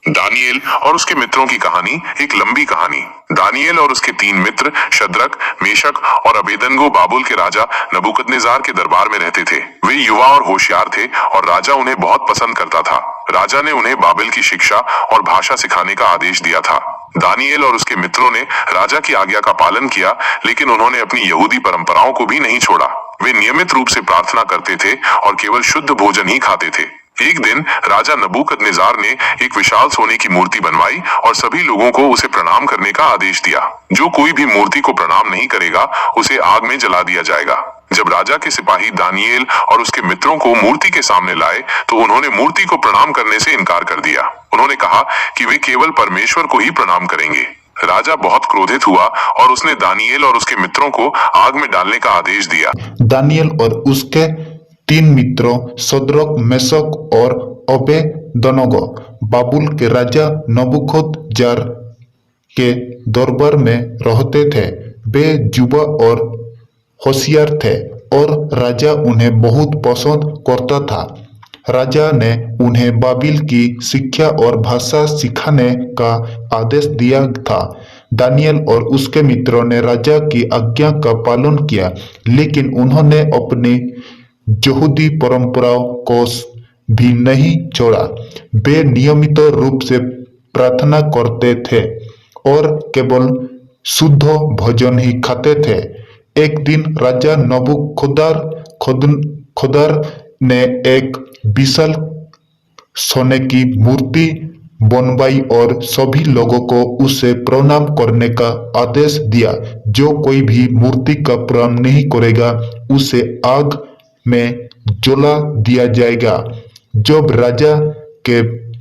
दानियेल और उसके मित्रों की कहानी एक लंबी कहानी। दानियेल और उसके 3 मित्र शद्रक, मेशक और अबेदनगो बाबुल के राजा नबूकदनेस्जार के दरबार में रहते थे। वे युवा और होशियार थे और राजा उन्हें बहुत पसंद करता था। राजा ने उन्हें बाबिल की शिक्षा और भाषा सिखाने का आदेश दिया था। दानियेल और उसके मित्रों ने राजा की आज्ञा का पालन किया, लेकिन उन्होंने अपनी यहूदी परंपराओं को भी नहीं छोड़ा। वे नियमित रूप से प्रार्थना करते थे और केवल शुद्ध भोजन ही खाते थे। एक दिन राजा नबूकदनेस्जार ने एक विशाल सोने की मूर्ति बनवाई और सभी लोगों को उसे प्रणाम करने का आदेश दिया। जो कोई भी मूर्ति को प्रणाम नहीं करेगा, उसे आग में जला दिया जाएगा। जब राजा के सिपाही दानियेल और उसके मित्रों को मूर्ति के सामने लाए, तो उन्होंने मूर्ति को प्रणाम करने से इनकार कर दिया। उन्होंने कहा कि वे केवल परमेश्वर को ही प्रणाम करेंगे। राजा बहुत क्रोधित हुआ और उसने दानियेल और उसके मित्रों को आग में डालने का आदेश दिया। दानियेल और उसके 3 मित्रों शद्रक, मेशक और अबेदनगो बाबुल के राजा नबूकदनेस्जार के दरबार में रहते थे। वे युवा और होशियार थे और राजा उन्हें बहुत पसंद करता था। राजा ने उन्हें बाबिल की शिक्षा और भाषा सिखाने का आदेश दिया था। दानियेल और उसके मित्रों ने राजा की आज्ञा का पालन किया, लेकिन उन्होंने अपनी यहूदी परंपराओं को भी नहीं छोड़ा। वे नियमित रूप से प्रार्थना करते थे और केवल शुद्ध भोजन ही खाते थे। एक दिन राजा नबूकदनेस्जार ने एक विशाल सोने की मूर्ति बनवाई और सभी लोगों को उसे प्रणाम करने का आदेश दिया। जो कोई भी मूर्ति का प्रणाम नहीं करेगा, उसे आग में जला दिया जाएगा। जब राजा के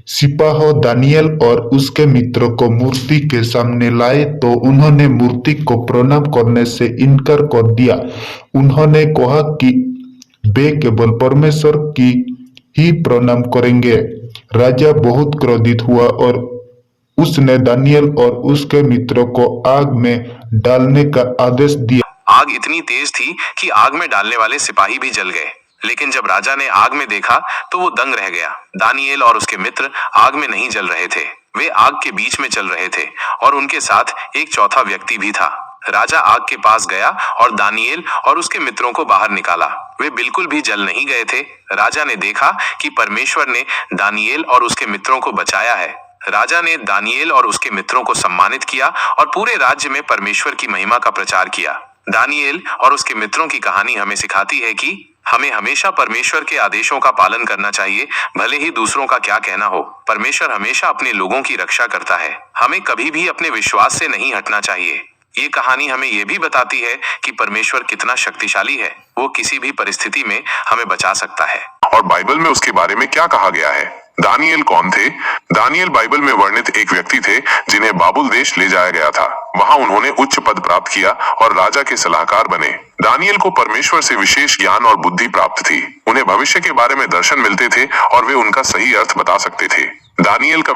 सिपाही दानियेल और उसके मित्रों को मूर्ति के सामने लाए, तो उन्होंने मूर्ति को प्रणाम करने से इनकार कर दिया। उन्होंने कहा कि वे केवल परमेश्वर की ही प्रणाम करेंगे। राजा बहुत क्रोधित हुआ और उसने दानियेल और उसके मित्रों को आग में डालने का आदेश दिया। आग इतनी तेज थी कि आग में डालने वाले सिपाही भी जल गए। लेकिन जब राजा ने आग में देखा, तो वो दंग रह गया। दानियेल और उसके मित्र आग में नहीं जल रहे थे, वे आग के बीच में चल रहे थे और उनके साथ एक चौथा व्यक्ति भी था। राजा आग के पास गया और दानियेल और उसके मित्रों को बाहर निकाला। वे बिल्कुल भी जल नहीं गए थे। राजा ने देखा कि परमेश्वर ने दानियेल और उसके मित्रों को बचाया है। राजा ने दानियेल और उसके मित्रों को सम्मानित किया और पूरे राज्य में परमेश्वर की महिमा का प्रचार किया। दानियेल और उसके मित्रों की कहानी हमें सिखाती है कि हमें हमेशा परमेश्वर के आदेशों का पालन करना चाहिए, भले ही दूसरों का क्या कहना हो। परमेश्वर हमेशा अपने लोगों की रक्षा करता है। हमें कभी भी अपने विश्वास से नहीं हटना चाहिए। ये कहानी हमें ये भी बताती है कि परमेश्वर कितना शक्तिशाली है। वो किसी भी परिस्थिति में हमें बचा सकता है। और बाइबल में उसके बारे में क्या कहा गया है? दानियेल कौन थे? दानियेल बाइबल में वर्णित एक व्यक्ति थे जिन्हें बाबुल देश ले जाया गया था। वहां उन्होंने उच्च पद प्राप्त किया और राजा के सलाहकार बने। दानियेल को परमेश्वर से विशेष ज्ञान और बुद्धि प्राप्त थी। उन्हें भविष्य के बारे में दर्शन मिलते थे और वे उनका सही अर्थ बता सकते थे। दानियेल का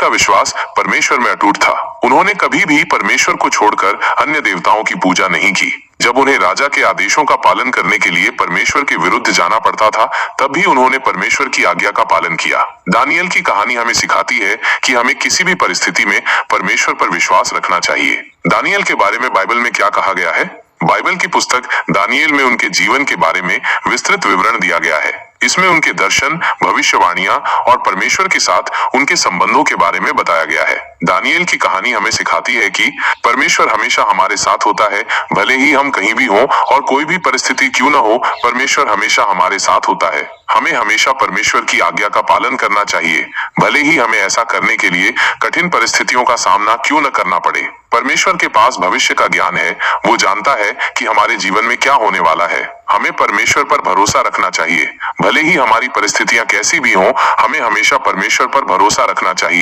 विश्वास परमेश्वर में अटूट था। उन्होंने कभी भी परमेश्वर को छोड़कर अन्य देवताओं की पूजा नहीं की। जब उन्हें राजा के आदेशों का पालन करने के लिए परमेश्वर के विरुद्ध जाना पड़ता था, तब भी उन्होंने परमेश्वर की आज्ञा का पालन किया। दानियेल की कहानी हमें सिखाती है कि हमें किसी भी परिस्थिति में परमेश्वर पर विश्वास रखना चाहिए। दानियेल के बारे में बाइबल में क्या कहा गया है? बाइबल की पुस्तक दानियेल में उनके जीवन के बारे में विस्तृत विवरण दिया गया है। इसमें उनके दर्शन, भविष्यवाणियां और परमेश्वर के साथ उनके संबंधों के बारे में बताया गया है। दानियेल की कहानी हमें सिखाती है कि परमेश्वर हमेशा हमारे साथ होता है। भले ही हम कहीं भी हों और कोई भी परिस्थिति क्यों न हो, परमेश्वर हमेशा हमारे साथ होता है। हमें हमेशा परमेश्वर की आज्ञा का पालन करना चाहिए, भले ही हमें ऐसा करने के लिए कठिन परिस्थितियों का सामना क्यों न करना पड़े। परमेश्वर के पास भविष्य का ज्ञान है। वो जानता है कि हमारे जीवन में क्या होने वाला है। हमें परमेश्वर पर भरोसा रखना चाहिए। भले ही हमारी परिस्थितियां कैसी भी हों, हमें हमेशा परमेश्वर पर भरोसा रखना चाहिए।